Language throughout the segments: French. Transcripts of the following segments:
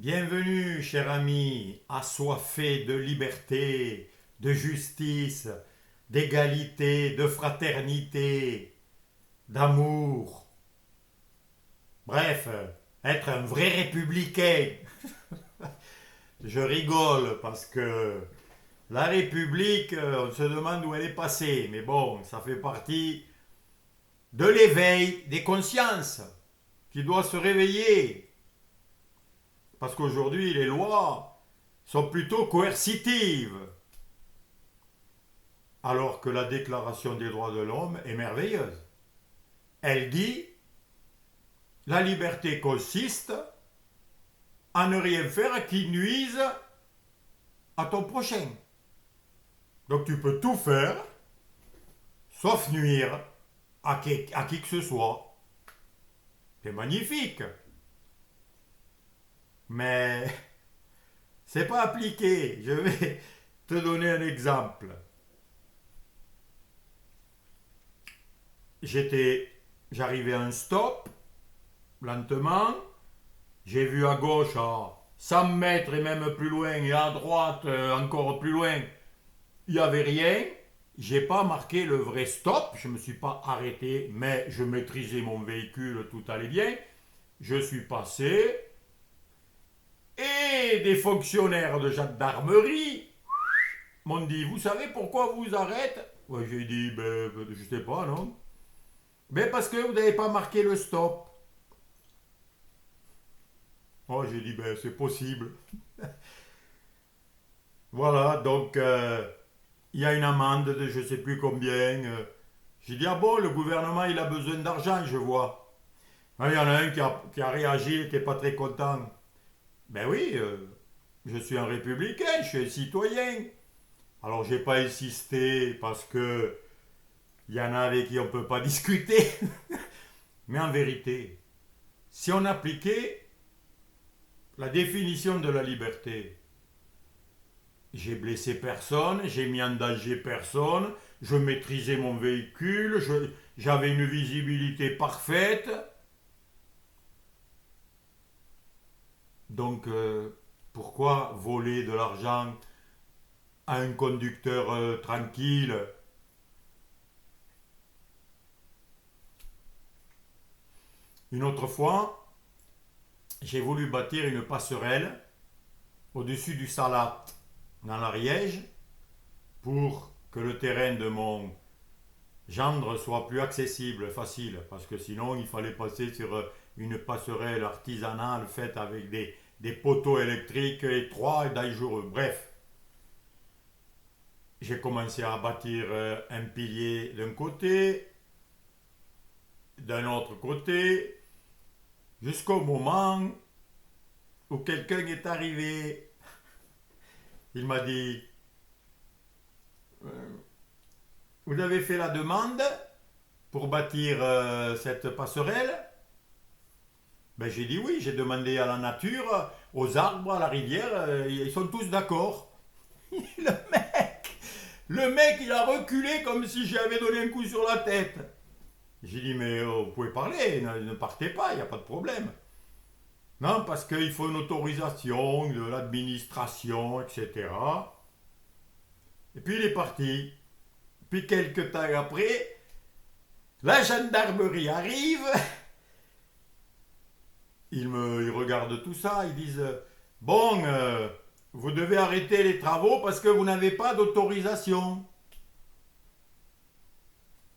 Bienvenue, cher ami, assoiffé de liberté, de justice, d'égalité, de fraternité, d'amour. Bref, être un vrai républicain. Je rigole parce que la République, on se demande où elle est passée. Mais bon, ça fait partie de l'éveil des consciences qui doit se réveiller. Parce qu'aujourd'hui, les lois sont plutôt coercitives. Alors que la Déclaration des droits de l'homme est merveilleuse. Elle dit, la liberté consiste à ne rien faire qui nuise à ton prochain. Donc tu peux tout faire, sauf nuire à qui que ce soit. C'est magnifique. Mais c'est pas appliqué. Je vais te donner un exemple. J'arrivais à un stop, lentement. J'ai vu à gauche, à 100 mètres et même plus loin, et à droite, encore plus loin, il n'y avait rien. J'ai pas marqué le vrai stop, je ne me suis pas arrêté, mais je maîtrisais mon véhicule, tout allait bien. Je suis passé et des fonctionnaires de gendarmerie m'ont dit, vous savez pourquoi vous arrêtez? Ouais, j'ai dit, ben, je sais pas, non? Ben parce que vous n'avez pas marqué le stop. Oh, j'ai dit, ben c'est possible. Voilà, donc il y a une amende de je sais plus combien. J'ai dit, ah bon, le gouvernement, il a besoin d'argent, je vois. Ah, il y en a un qui a réagi, il n'était pas très content. Ben oui, je suis un républicain, je suis un citoyen. Alors, j'ai pas insisté parce que il y en a avec qui on ne peut pas discuter. Mais en vérité, si on appliquait la définition de la liberté, j'ai blessé personne, j'ai mis en danger personne, je maîtrisais mon véhicule, j'avais une visibilité parfaite. Donc, pourquoi voler de l'argent à un conducteur tranquille? Une autre fois, j'ai voulu bâtir une passerelle au-dessus du Salat, dans l'Ariège, pour que le terrain de mon gendre soit plus accessible, facile, parce que sinon il fallait passer sur une passerelle artisanale faite avec des poteaux électriques étroits et dangereux. Bref, j'ai commencé à bâtir un pilier d'un côté, d'un autre côté, jusqu'au moment où quelqu'un est arrivé. Il m'a dit, vous avez fait la demande pour bâtir cette passerelle? Ben, j'ai dit oui, j'ai demandé à la nature, aux arbres, à la rivière, ils sont tous d'accord. Le mec, le mec, il a reculé comme si j'avais donné un coup sur la tête. J'ai dit, mais vous pouvez parler, ne partez pas, il n'y a pas de problème. Non, parce qu'il faut une autorisation de l'administration, etc. Et puis il est parti. Puis quelques temps après, la gendarmerie arrive. Ils regardent tout ça, ils disent, bon, vous devez arrêter les travaux parce que vous n'avez pas d'autorisation.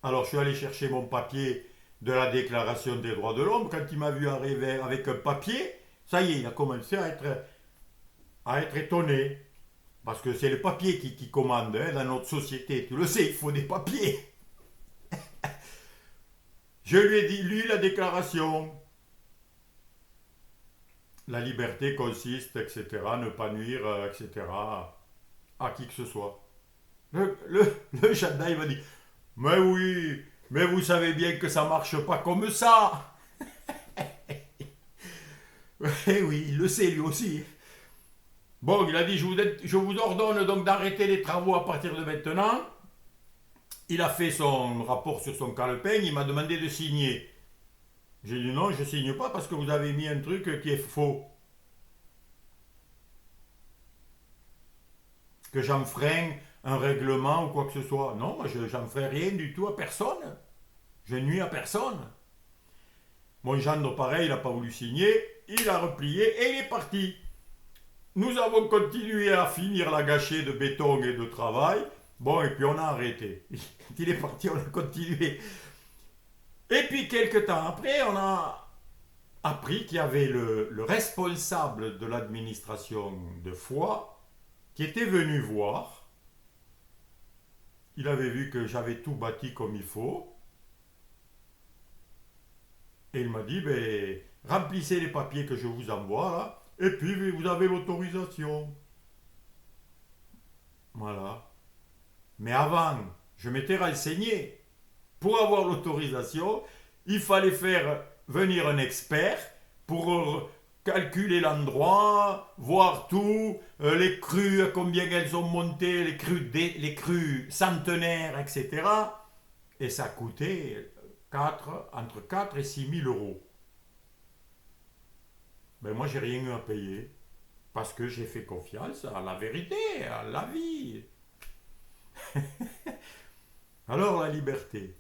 Alors je suis allé chercher mon papier de la Déclaration des droits de l'homme. Quand il m'a vu arriver avec un papier, ça y est, il a commencé à être étonné. Parce que c'est le papier qui commande hein, dans notre société. Tu le sais, il faut des papiers. Je lui ai dit, lui, la déclaration. La liberté consiste, etc., ne pas nuire, etc., à qui que ce soit. Le gendarme il m'a dit, mais oui, mais vous savez bien que ça marche pas comme ça. Eh oui, il le sait lui aussi. Bon, il a dit, je vous ordonne donc d'arrêter les travaux à partir de maintenant. Il a fait son rapport sur son calepin, il m'a demandé de signer. J'ai dit non, je ne signe pas parce que vous avez mis un truc qui est faux. que j'enfreins un règlement ou quoi que ce soit. Non, moi, j'en ferai rien du tout à personne. Je nuis à personne. Mon gendre, pareil, il n'a pas voulu signer. Il a replié et il est parti. Nous avons continué à finir la gâchée de béton et de travail. Bon, et puis on a arrêté. Quand il est parti, on a continué. Et puis, quelques temps après, on a appris qu'il y avait le responsable de l'administration de Foix qui était venu voir. Il avait vu que j'avais tout bâti comme il faut. Et il m'a dit, ben, remplissez les papiers que je vous envoie là, et puis vous avez l'autorisation. Voilà. Mais avant, je m'étais renseigné. Pour avoir l'autorisation, il fallait faire venir un expert pour calculer l'endroit, voir tout, les crues, combien elles ont monté, les crues centenaires, etc. Et ça coûtait entre 4 et 6 000 euros. Ben moi, j'ai rien eu à payer parce que j'ai fait confiance à la vérité, à la vie. Alors, la liberté,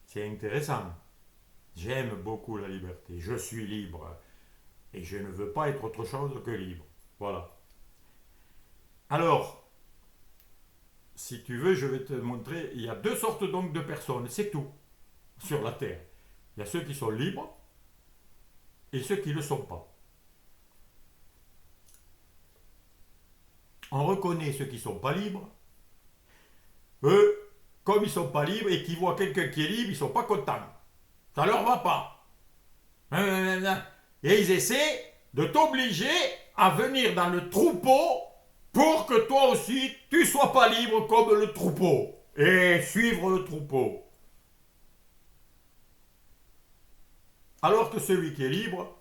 c'est intéressant. J'aime beaucoup la liberté. Je suis libre et je ne veux pas être autre chose que libre. Voilà. Alors, si tu veux, je vais te montrer. Il y a deux sortes donc de personnes, c'est tout, sur la Terre. Il y a ceux qui sont libres et ceux qui ne le sont pas. On reconnaît ceux qui ne sont pas libres. Eux, comme ils ne sont pas libres et qu'ils voient quelqu'un qui est libre, ils ne sont pas contents. Ça leur va pas. Et ils essaient de t'obliger à venir dans le troupeau pour que toi aussi, tu sois pas libre comme le troupeau. Et suivre le troupeau. Alors que celui qui est libre,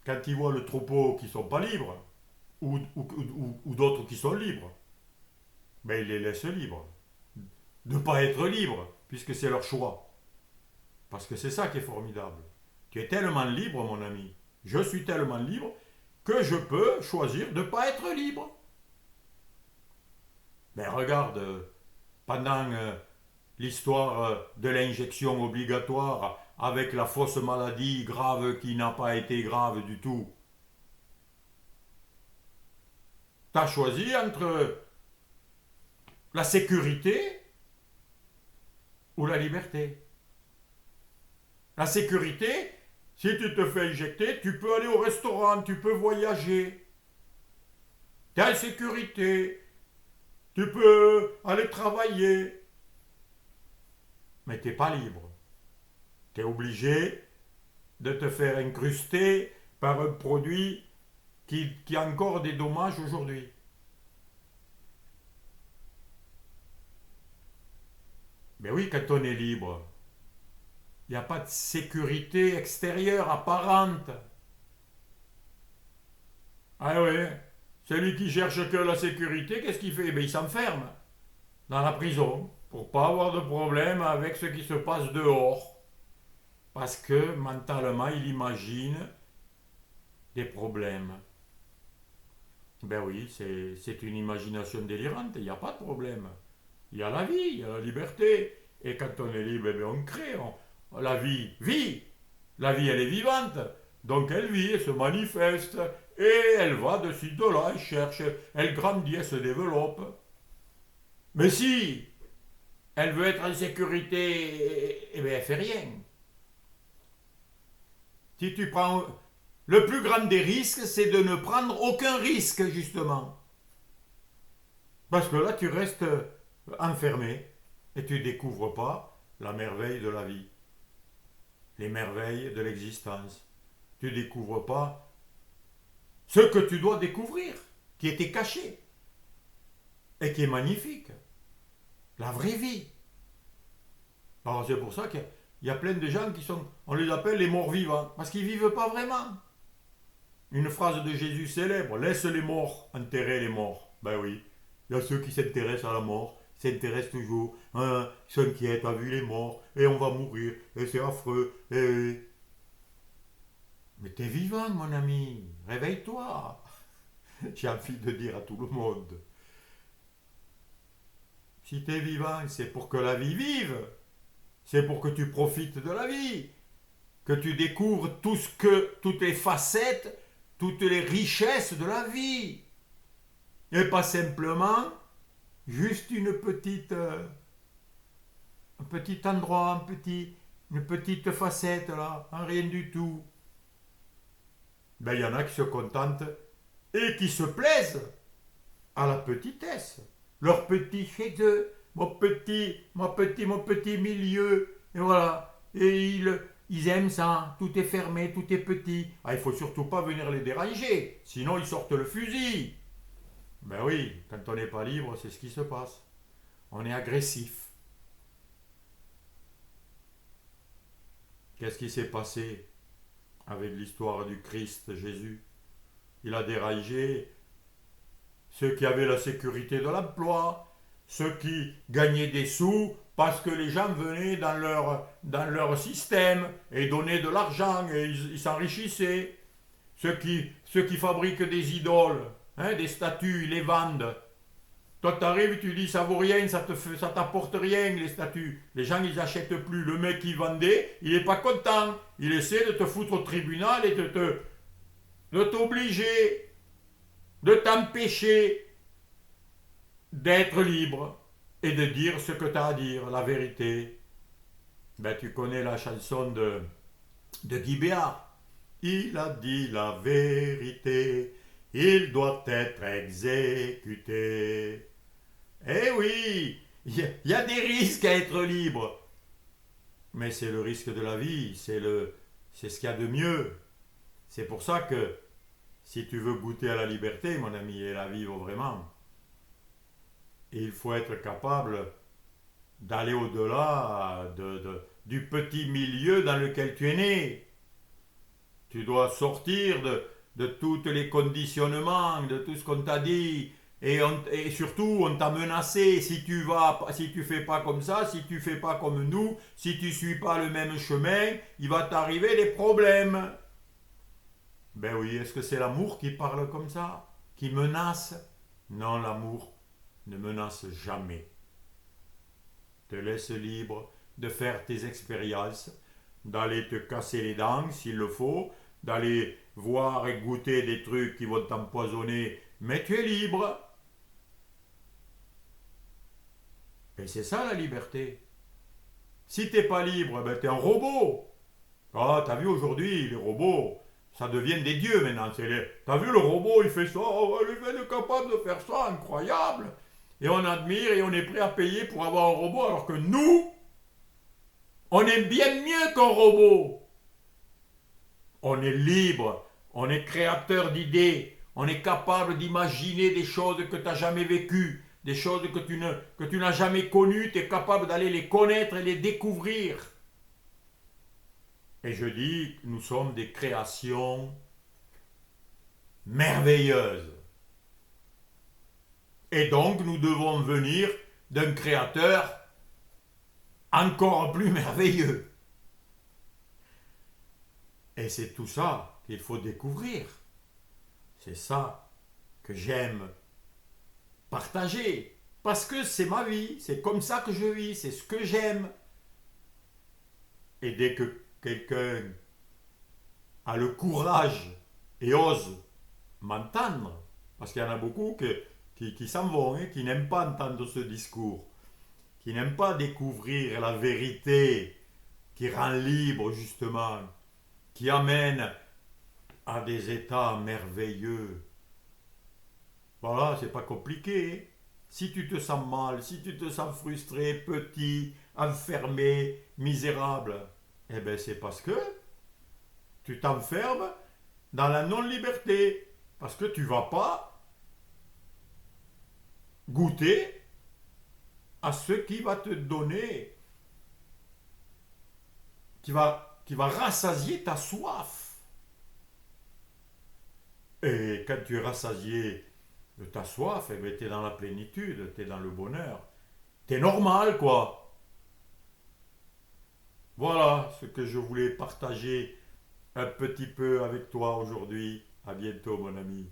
quand il voit le troupeau qui sont pas libres, ou d'autres qui sont libres, ben il les laisse libres. De ne pas être libres, puisque c'est leur choix. Parce que c'est ça qui est formidable. Tu es tellement libre, mon ami. Je suis tellement libre que je peux choisir de ne pas être libre. Mais regarde, pendant l'histoire de l'injection obligatoire avec la fausse maladie grave qui n'a pas été grave du tout, tu as choisi entre la sécurité ou la liberté. La sécurité, si tu te fais injecter, tu peux aller au restaurant, tu peux voyager. Tu es en sécurité. Tu peux aller travailler. Mais tu n'es pas libre. Tu es obligé de te faire incruster par un produit qui a encore des dommages aujourd'hui. Mais oui, quand on est libre, il n'y a pas de sécurité extérieure apparente. Ah oui, celui qui cherche que la sécurité, qu'est-ce qu'il fait? Ben, il s'enferme dans la prison pour pas avoir de problème avec ce qui se passe dehors. Parce que mentalement, il imagine des problèmes. Ben oui, c'est une imagination délirante, il n'y a pas de problème. Il y a la vie, il y a la liberté. Et quand on est libre, eh bien on crée. La vie vit. La vie, elle est vivante. Donc elle vit, elle se manifeste. Et elle va de ci, de là, elle cherche. Elle grandit, elle se développe. Mais si elle veut être en sécurité, eh bien elle fait rien. Si tu prends... Le plus grand des risques, c'est de ne prendre aucun risque, justement. Parce que là, tu restes enfermé et tu ne découvres pas la merveille de la vie, les merveilles de l'existence. Tu ne découvres pas ce que tu dois découvrir, qui était caché et qui est magnifique. La vraie vie. Alors c'est pour ça qu'il y a plein de gens qui sont, on les appelle les morts vivants, parce qu'ils ne vivent pas vraiment. Une phrase de Jésus célèbre, laisse les morts enterrer les morts. Ben oui, il y a ceux qui s'intéressent à la mort, s'intéressent toujours, hein, ils sont inquiets, t'as vu les morts, et on va mourir, et c'est affreux, et... Mais t'es vivant, mon ami, réveille-toi. J'ai envie de dire à tout le monde, si tu es vivant, c'est pour que la vie vive. C'est pour que tu profites de la vie. Que tu découvres toutes les facettes, toutes les richesses de la vie. Et pas simplement juste un petit endroit, une petite facette là, un rien du tout. Ben, il y en a qui se contentent et qui se plaisent à la petitesse. Leur petit chez eux, mon petit milieu. Et voilà. Et ils aiment ça. Tout est fermé, tout est petit. Ah, il faut surtout pas venir les déranger. Sinon, ils sortent le fusil. Ben oui, quand on n'est pas libre, c'est ce qui se passe. On est agressif. Qu'est-ce qui s'est passé avec l'histoire du Christ Jésus? Il a déraillé ceux qui avaient la sécurité de l'emploi, ceux qui gagnaient des sous parce que les gens venaient dans leur système et donnaient de l'argent et ils s'enrichissaient. Ceux qui fabriquent des idoles, hein, des statues, ils les vendent. Toi, t'arrives, tu dis ça vaut rien, ça t'apporte rien les statues. Les gens, ils achètent plus. Le mec qui vendait, il n'est pas content. Il essaie de te foutre au tribunal et de t'obliger, de t'empêcher d'être libre et de dire ce que tu as à dire, la vérité. Ben, tu connais la chanson de Guy Béard. Il a dit la vérité, il doit être exécuté. Eh oui, il y a des risques à être libre. Mais c'est le risque de la vie, c'est ce qu'il y a de mieux. C'est pour ça que si tu veux goûter à la liberté, mon ami, et la vivre vraiment, il faut être capable d'aller au-delà du petit milieu dans lequel tu es né. Tu dois sortir de tous les conditionnements, de tout ce qu'on t'a dit. Et surtout, on t'a menacé. Si tu fais pas comme ça, si tu fais pas comme nous, si tu suis pas le même chemin, il va t'arriver des problèmes. Ben oui, est-ce que c'est l'amour qui parle comme ça? Qui menace? Non, l'amour ne menace jamais. Te laisse libre de faire tes expériences, d'aller te casser les dents s'il le faut, d'aller voir et goûter des trucs qui vont t'empoisonner, mais tu es libre. Et c'est ça la liberté. Si t'es pas libre, ben t'es un robot. Ah, t'as vu aujourd'hui, les robots, ça devient des dieux maintenant. T'as vu le robot, il fait ça, oh, il est capable de faire ça, incroyable. Et on admire et on est prêt à payer pour avoir un robot, alors que nous, on est bien mieux qu'un robot. On est libre, on est créateur d'idées, on est capable d'imaginer des choses que tu n'as jamais vécues, des choses que tu n'as jamais connues, tu es capable d'aller les connaître et les découvrir. Et je dis que nous sommes des créations merveilleuses. Et donc nous devons venir d'un créateur encore plus merveilleux. Et c'est tout ça qu'il faut découvrir. C'est ça que j'aime partager. Parce que c'est ma vie, c'est comme ça que je vis, c'est ce que j'aime. Et dès que quelqu'un a le courage et ose m'entendre, parce qu'il y en a beaucoup qui s'en vont, qui n'aiment pas entendre ce discours, qui n'aiment pas découvrir la vérité qui rend libre justement, qui amène à des états merveilleux. Voilà, c'est pas compliqué. Si tu te sens mal, si tu te sens frustré, petit, enfermé, misérable, eh bien c'est parce que tu t'enfermes dans la non-liberté. Parce que tu ne vas pas goûter à ce qui va te donner, qui va rassasier ta soif. Et quand tu es rassasié de ta soif, eh ben, tu es dans la plénitude, tu es dans le bonheur. Tu es normal, quoi. Voilà ce que je voulais partager un petit peu avec toi aujourd'hui. À bientôt, mon ami.